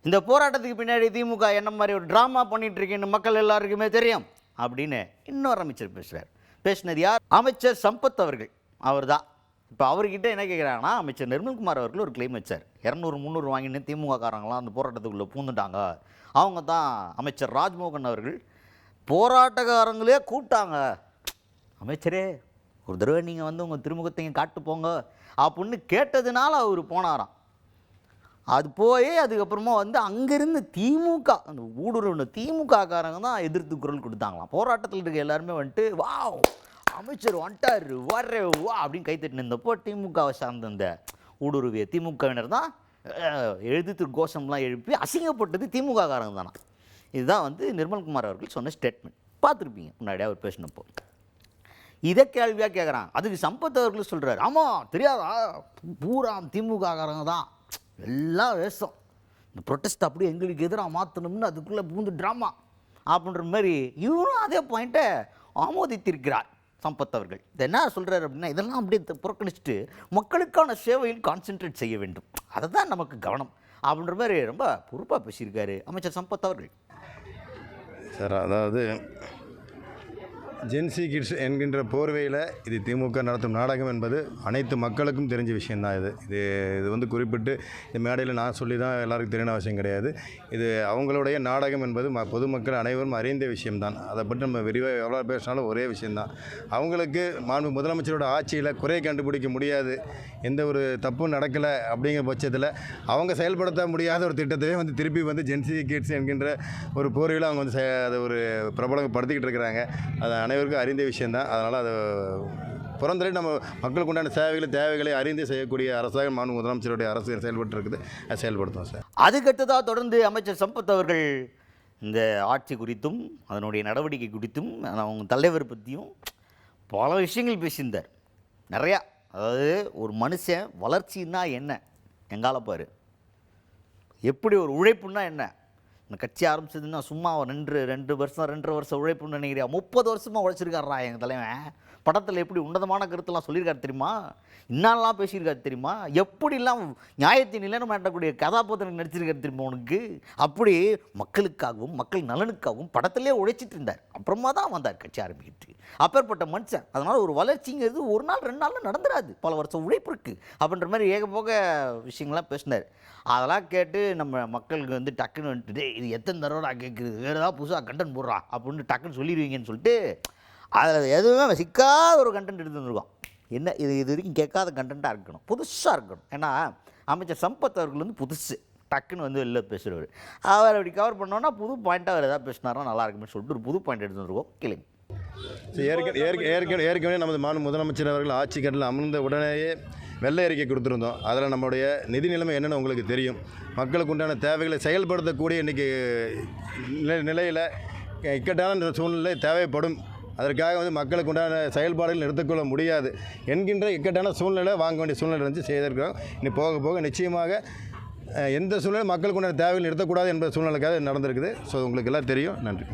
இந்த போராட்டத்துக்கு பின்னாடி திமுக என்ன மாதிரி ஒரு ட்ராமா பண்ணிட்டு இருக்கேன்னு மக்கள் எல்லாருக்குமே தெரியும் அப்படின்னு இன்னொரு அமைச்சர் பேசுகிறார். பேசினது யார்? அமைச்சர் சம்பத் அவர்கள். அவர் தான். இப்போ அவர்கிட்ட என்ன கேட்குறாங்கன்னா, அமைச்சர் நிர்மல்குமார் அவர்கள் ஒரு கிளைம் வச்சார். 200-300 வாங்கின்னு திமுக காரங்களாம் அந்த போராட்டத்துக்குள்ளே பூந்துட்டாங்க. அவங்க தான் அமைச்சர் ராஜ்மோகன் அவர்கள் போராட்டக்காரங்களே கூப்பிட்டாங்க. அமைச்சரே, ஒரு தடவை நீங்கள் வந்து உங்கள் திருமுகத்தையும் காட்டு போங்க அப்படின்னு கேட்டதுனால அவர் போனாராம். அது போய் அதுக்கப்புறமா வந்து அங்கேருந்து திமுக அந்த ஊடுருவ திமுக காரங்க தான் எதிர்த்து குரல் கொடுத்தாங்களாம். போராட்டத்தில் இருக்க எல்லாருமே வந்துட்டு வா அமைச்சர் வந்துட்டார் வர்றே வா அப்படின்னு கைத்தட்டு நின்றப்போ திமுகவை சார்ந்த இந்த ஊடுருவிய திமுகவினர் தான் எழுத்து கோஷம்லாம் எழுப்பி அசிங்கப்பட்டது திமுக காரங்க தானா. இதுதான் வந்து நிர்மல்குமார் அவர்கள் சொன்ன ஸ்டேட்மெண்ட். பார்த்துருப்பீங்க முன்னாடியே அவர் பேசினப்போ. இதை கேள்வியாக கேட்குறாங்க. அதுக்கு சம்பத் அவர்கள் சொல்கிறார், ஆமாம் தெரியாதா, பூரா திமுக காரங்க தான், எல்லாம் வேஷம், இந்த ப்ரொட்டஸ்ட் அப்படியே எங்களுக்கு எதிராக மாற்றணும்னு அதுக்குள்ளே பூந்து ட்ராமா அப்படின்ற மாதிரி இவரும் அதே பாயிண்ட்டை ஆமோதித்திருக்கிறார் சம்பத் அவர்கள். இது என்ன சொல்கிறார் அப்படின்னா, இதெல்லாம் அப்படியே புறக்கணிச்சுட்டு மக்களுக்கான சேவையில் கான்சென்ட்ரேட் செய்ய வேண்டும், அதை தான் நமக்கு கவனம் அப்படின்ற மாதிரி ரொம்ப பொறுப்பாக பேசியிருக்காரு அமைச்சர் சம்பத் அவர்கள். சார், அதாவது ஜென்சி கிட்ஸ் என்கின்ற போர்வையில் இது திமுக நடத்தும் நாடகம் என்பது அனைத்து மக்களுக்கும் தெரிஞ்ச விஷயந்தான். இது வந்து குறிப்பிட்டு இந்த மேடையில் நான் சொல்லி தான் எல்லாருக்கும் தெரியணும் அவசியம் கிடையாது. இது அவங்களுடைய நாடகம் என்பது பொதுமக்கள் அனைவரும் அறிந்த விஷயம்தான். அதை பற்றி நம்ம விரிவாக எவ்வளோ பேசினாலும் ஒரே விஷயந்தான். அவங்களுக்கு மாண்பு முதலமைச்சரோட ஆட்சியில் குறை கண்டுபிடிக்க முடியாது, எந்த ஒரு தப்பும் நடக்கலை அப்படிங்கிற பட்சத்தில் அவங்க செயல்படுத்த முடியாத ஒரு திட்டத்தையே வந்து திருப்பி வந்து ஜென்சி கிட்ஸ் என்கின்ற ஒரு போர்வையில் அவங்க வந்து அதை ஒரு பிரபலப்படுத்திக்கிட்டு இருக்கிறாங்க. அதை அனைவருக்கும் அறிந்த விஷயந்தான். அதனால் அதை புறந்தள்ளி நம்ம மக்களுக்கு உண்டான தேவைகளை அறிந்து செய்யக்கூடிய அரசாக மாண்பு முதலமைச்சருடைய அரசு செயல்பட்டு இருக்குது. அதை செயல்படுத்தும் சார். அதுக்கடுத்ததாக தொடர்ந்து அமைச்சர் சம்பத் அவர்கள் இந்த ஆட்சி குறித்தும் அதனுடைய நடவடிக்கை குறித்தும் அவங்க தலைவர் பற்றியும் பல விஷயங்கள் பேசியிருந்தார். நிறையா, அதாவது ஒரு மனுஷன் வளர்ச்சின்னா என்ன, எங்கால பாரு, எப்படி ஒரு உழைப்புன்னா என்ன, இந்த கட்சி ஆரம்பிச்சதுன்னா சும்மா 2 வருஷம் 2.5 வருஷம் உழைப்புன்னு நினைக்கிறியா, 30 வருஷமாக உழைச்சிருக்காரா எங்கள் தலைவன். படத்தில் எப்படி உன்னதமான கருத்தெல்லாம் சொல்லியிருக்காரு தெரியுமா, இன்னெல்லாம் பேசியிருக்காரு தெரியுமா, எப்படிலாம் நியாயத்தை நிலைநாட்டக்கூடிய கதாபாத்திரம் நடிச்சிருக்காரு தெரியுமா உனக்கு. அப்படி மக்களுக்காகவும் மக்கள் நலனுக்காகவும் படத்திலே உழைச்சிட்டு இருந்தார். அப்புறமா தான் வந்தார் கட்சி ஆரம்பிக்கிட்டு. அப்பேற்பட்ட மனுஷன். அதனால் ஒரு வளர்ச்சிங்கிறது ஒரு நாள் 2 நாளில் நடந்துடாது, பல வருஷம் உழைப்பு இருக்குது அப்படின்ற மாதிரி ஏகப்போக விஷயங்கள்லாம் பேசினார். அதெல்லாம் கேட்டு நம்ம மக்களுக்கு வந்து டக்குன்னு வந்துட்டு இது எத்தனை தடவை கேட்குறது, வேறு ஏதாவது புதுசாக கண்டென்ட் போடுறா அப்படின்னு டக்குன்னு சொல்லிடுவீங்கன்னு சொல்லிட்டு அதில் எதுவுமே சிக்காத ஒரு கண்டென்ட் எடுத்து வந்துருக்கோம். என்ன இது வரைக்கும் கேட்காத கண்டென்ட்டாக இருக்கணும், புதுசாக இருக்கணும். ஏன்னா அமைச்சர் சம்பத் அவர்கள் வந்து புதுசு டக்குன்னு வந்து வெளில பேசுகிறவர். அவர் அப்படி கவர் பண்ணோன்னா புது பாயிண்ட்டாக அவர் எதாவது பேசினாரோ நல்லா இருக்குன்னு சொல்லிட்டு ஒரு புது பாயிண்ட் எடுத்து வந்துருக்கோம். கேளுங்க. ஏற்கனவே நமது மாநில முதலமைச்சர் அவர்கள் ஆட்சி கட்டில் அமர்ந்த உடனேயே வெள்ளை அறிக்கை கொடுத்துருந்தோம். அதில் நம்மளுடைய நிதி நிலைமை என்னென்னு உங்களுக்கு தெரியும். மக்களுக்கு உண்டான தேவைகளை செயல்படுத்தக்கூடிய இன்றைக்கி நிலையில் இக்கட்டான சூழ்நிலை தேவைப்படும். அதற்காக வந்து மக்களுக்கு உண்டான செயல்பாடுகள் எடுத்துக்கொள்ள முடியாது என்கின்ற இக்கட்டான சூழ்நிலை வாங்க வேண்டிய சூழ்நிலை இருந்துச்சு செய்திருக்கிறோம். இனி போக போக நிச்சயமாக எந்த சூழ்நிலை மக்களுக்கு உண்டான தேவைகள் நிறுத்தக்கூடாது என்ற சூழ்நிலைக்காக நடந்திருக்குது. ஸோ உங்களுக்கு எல்லாம் தெரியும். நன்றி.